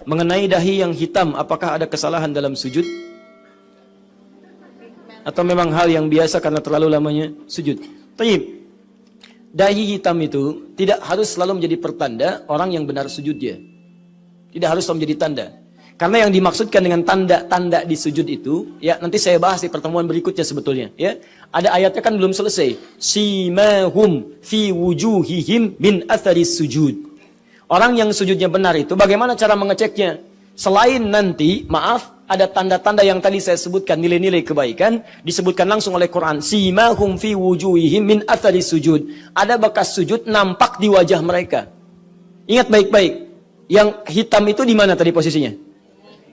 Mengenai dahi yang hitam, apakah ada kesalahan dalam sujud? Atau memang hal yang biasa karena terlalu lamanya sujud? Tayyib. Dahi hitam itu tidak harus selalu menjadi pertanda orang yang benar sujud dia. Tidak harus selalu menjadi tanda. Karena yang dimaksudkan dengan tanda-tanda di sujud itu, ya nanti saya bahas di pertemuan berikutnya sebetulnya. Ya, ada ayatnya kan belum selesai. Simahum fi wujuhihim min atharis sujud. Orang yang sujudnya benar itu, bagaimana cara mengeceknya? Selain nanti, maaf, ada tanda-tanda yang tadi saya sebutkan, nilai-nilai kebaikan, disebutkan langsung oleh Quran. Simahum fi wujuhihim min atharis sujud. Ada bekas sujud nampak di wajah mereka. Ingat baik-baik. Yang hitam itu di mana tadi posisinya?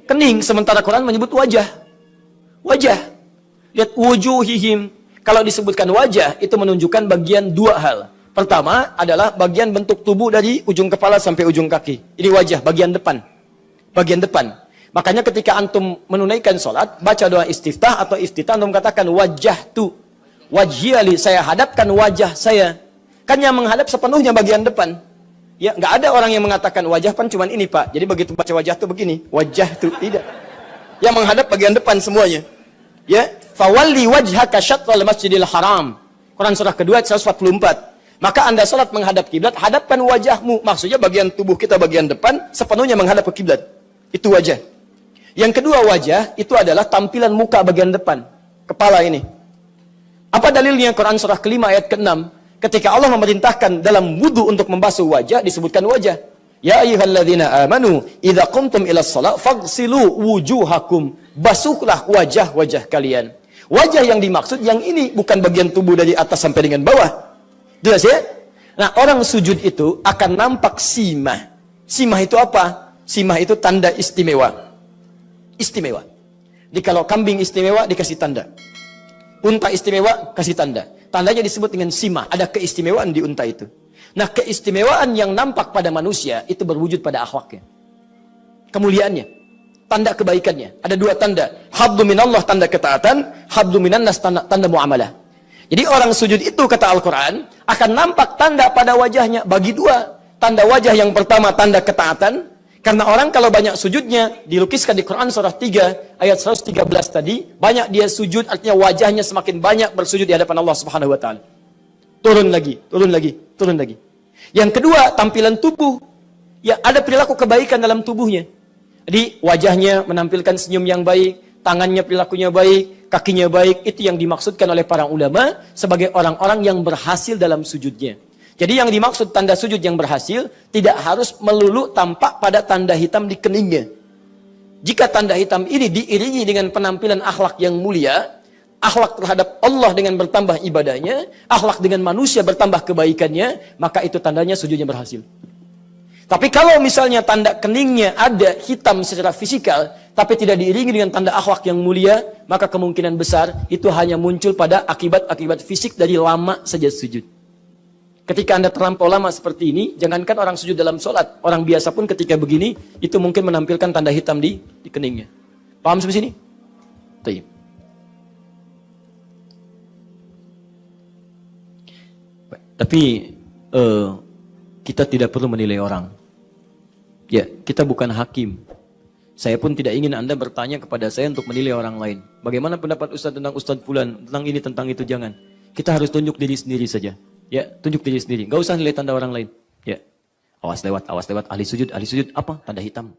Kening, sementara Quran menyebut wajah. Wajah. Lihat wujuhihim. Kalau disebutkan wajah, itu menunjukkan bagian dua hal. Pertama adalah bagian bentuk tubuh dari ujung kepala sampai ujung kaki. Ini wajah, bagian depan. Bagian depan. Makanya ketika antum menunaikan sholat, baca doa istiftah atau iftitah, antum katakan wajah tu. Wajhiali, saya hadapkan wajah saya. Kan yang menghadap sepenuhnya bagian depan. Ya, nggak ada orang yang mengatakan wajah kan cuman ini pak. Jadi begitu baca wajah tuh begini, wajah tuh tidak. Yang menghadap bagian depan semuanya. Ya, fawalli wajhaka syatral masjidil haram. Quran surah kedua 144. Maka anda salat menghadap kiblat, hadapkan wajahmu. Maksudnya bagian tubuh kita bagian depan sepenuhnya menghadap ke kiblat. Itu wajah. Yang kedua wajah itu adalah tampilan muka bagian depan, kepala ini. Apa dalilnya? Quran surah kelima ayat ke-6. Ketika Allah memerintahkan dalam wudu untuk membasuh wajah, disebutkan wajah. Ya ayyuhalladzina amanu, idza qumtum ila shalah faghsilu wujuhakum. Basuhlah wajah-wajah kalian. Wajah yang dimaksud yang ini, bukan bagian tubuh dari atas sampai dengan bawah. Jelas ya? Nah, orang sujud itu akan nampak simah. Simah itu apa? Simah itu tanda istimewa. Istimewa. Jadi kalau kambing istimewa dikasih tanda. Unta istimewa kasih tanda. Tandanya disebut dengan simah. Ada keistimewaan di unta itu. Nah, keistimewaan yang nampak pada manusia itu berwujud pada akhlaknya. Kemuliaannya. Tanda kebaikannya. Ada dua tanda. Habdu minallah, tanda ketaatan. Habdu minannas, tanda muamalah. Jadi orang sujud itu, kata Al-Quran, akan nampak tanda pada wajahnya. Bagi dua. Tanda wajah yang pertama, tanda ketaatan. Karena orang kalau banyak sujudnya, dilukiskan di Quran surah 3 ayat 113 tadi, banyak dia sujud, artinya wajahnya semakin banyak bersujud di hadapan Allah Subhanahu wa taala. Turun lagi, turun lagi, turun lagi. Yang kedua, tampilan tubuh. Ya, ada perilaku kebaikan dalam tubuhnya. Jadi wajahnya menampilkan senyum yang baik, tangannya perilakunya baik, kakinya baik. Itu yang dimaksudkan oleh para ulama sebagai orang-orang yang berhasil dalam sujudnya. Jadi yang dimaksud tanda sujud yang berhasil tidak harus melulu tampak pada tanda hitam di keningnya. Jika tanda hitam ini diiringi dengan penampilan akhlak yang mulia, akhlak terhadap Allah dengan bertambah ibadahnya, akhlak dengan manusia bertambah kebaikannya, maka itu tandanya sujudnya berhasil. Tapi kalau misalnya tanda keningnya ada hitam secara fisikal, tapi tidak diiringi dengan tanda akhlak yang mulia, maka kemungkinan besar itu hanya muncul pada akibat-akibat fisik dari lama saja sujud. Ketika anda terlampau lama seperti ini, jangankan orang sujud dalam sholat, orang biasa pun ketika begini, itu mungkin menampilkan tanda hitam di keningnya. Paham sampai sini? Tayyib. Tapi kita tidak perlu menilai orang. Ya, kita bukan hakim. Saya pun tidak ingin anda bertanya kepada saya untuk menilai orang lain. Bagaimana pendapat Ustaz tentang Ustaz Fulan, tentang ini, tentang itu, jangan. Kita harus tunjuk diri sendiri saja. Ya, tunjuk diri sendiri. Gak usah nilai tanda orang lain. Ya, awas lewat ahli sujud apa? Tanda hitam.